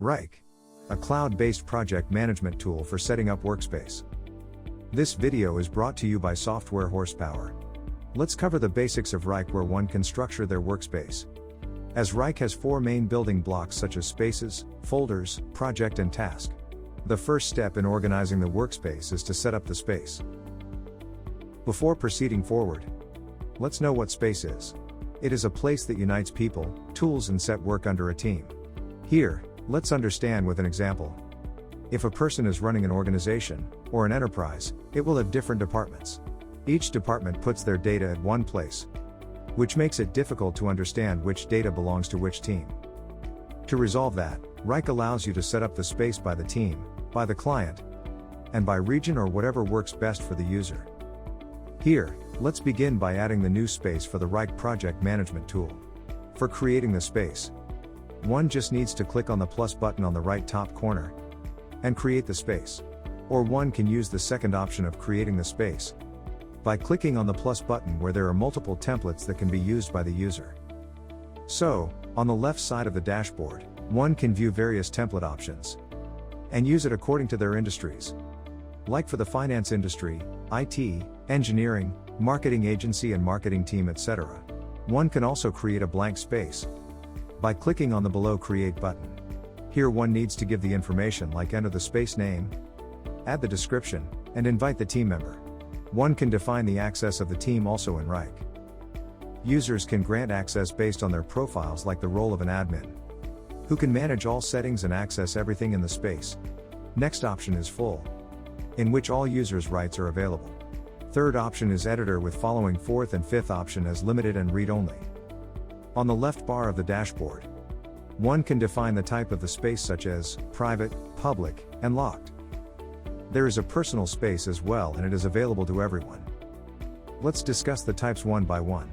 Wrike, a cloud-based project management tool for setting up workspace. This video is brought to you by Software Horsepower. Let's cover the basics of Wrike, where one can structure their workspace. As Wrike has four main building blocks such as spaces, folders, project and task. The first step in organizing the workspace is to set up the space. Before proceeding forward, let's know what space is. It is a place that unites people, tools and set work under a team. Here, let's understand with an example. If a person is running an organization, or an enterprise, it will have different departments. Each department puts their data at one place, which makes it difficult to understand which data belongs to which team. To resolve that, Wrike allows you to set up the space by the team, by the client, and by region or whatever works best for the user. Here, let's begin by adding the new space for the Wrike project management tool. For creating the space, one just needs to click on the plus button on the right top corner and create the space. Or one can use the second option of creating the space by clicking on the plus button where there are multiple templates that can be used by the user. So, on the left side of the dashboard, one can view various template options and use it according to their industries. Like for the finance industry, IT, engineering, marketing agency and marketing team, etc. One can also create a blank space by clicking on the below Create button. Here one needs to give the information like enter the space name, add the description, and invite the team member. One can define the access of the team also in Wrike. Users can grant access based on their profiles, like the role of an admin, who can manage all settings and access everything in the space. Next option is Full, in which all users' rights are available. Third option is Editor, with following fourth and fifth option as Limited and Read Only. On the left bar of the dashboard, one can define the type of the space such as private, public, and locked. There is a personal space as well, and it is available to everyone. Let's discuss the types one by one.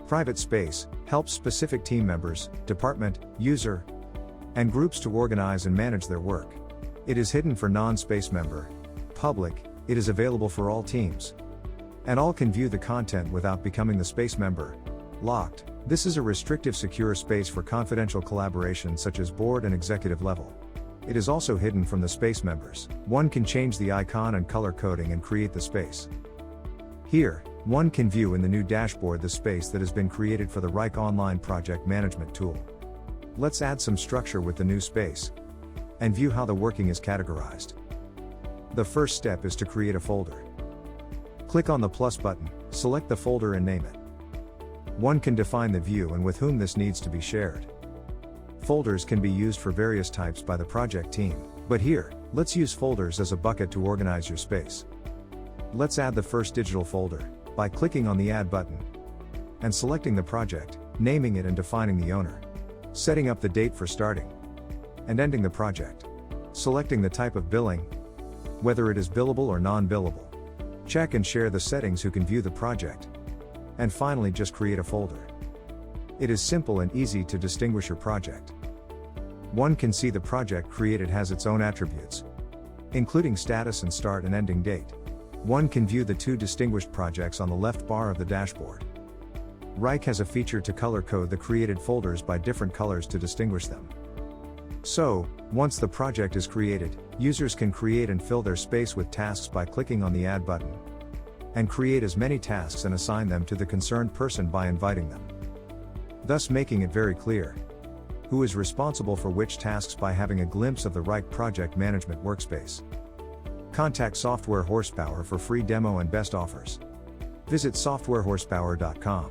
Private space helps specific team members, department, user, and groups to organize and manage their work. It is hidden for non-space member. Public, it is available for all teams, and all can view the content without becoming the space member. Locked, this is a restrictive secure space for confidential collaboration such as board and executive level. It is also hidden from the space members. One can change the icon and color coding and create the space. Here, one can view in the new dashboard the space that has been created for the Wrike online project management tool. Let's add some structure with the new space and view how the working is categorized. The first step is to create a folder. Click on the plus button, select the folder and name it. One can define the view and with whom this needs to be shared. Folders can be used for various types by the project team, but here, let's use folders as a bucket to organize your space. Let's add the first digital folder by clicking on the Add button and selecting the project, naming it and defining the owner. Setting up the date for starting and ending the project. Selecting the type of billing, whether it is billable or non-billable. Check and share the settings who can view the project. And finally, just create a folder. It is simple and easy to distinguish your project. One can see the project created has its own attributes, including status and start and ending date. One can view the two distinguished projects on the left bar of the dashboard. Wrike has a feature to color code the created folders by different colors to distinguish them. So, once the project is created, users can create and fill their space with tasks by clicking on the Add button, and create as many tasks and assign them to the concerned person by inviting them, thus making it very clear who is responsible for which tasks by having a glimpse of the Wrike project management workspace. Contact Software Horsepower for free demo and best offers. Visit softwarehorsepower.com.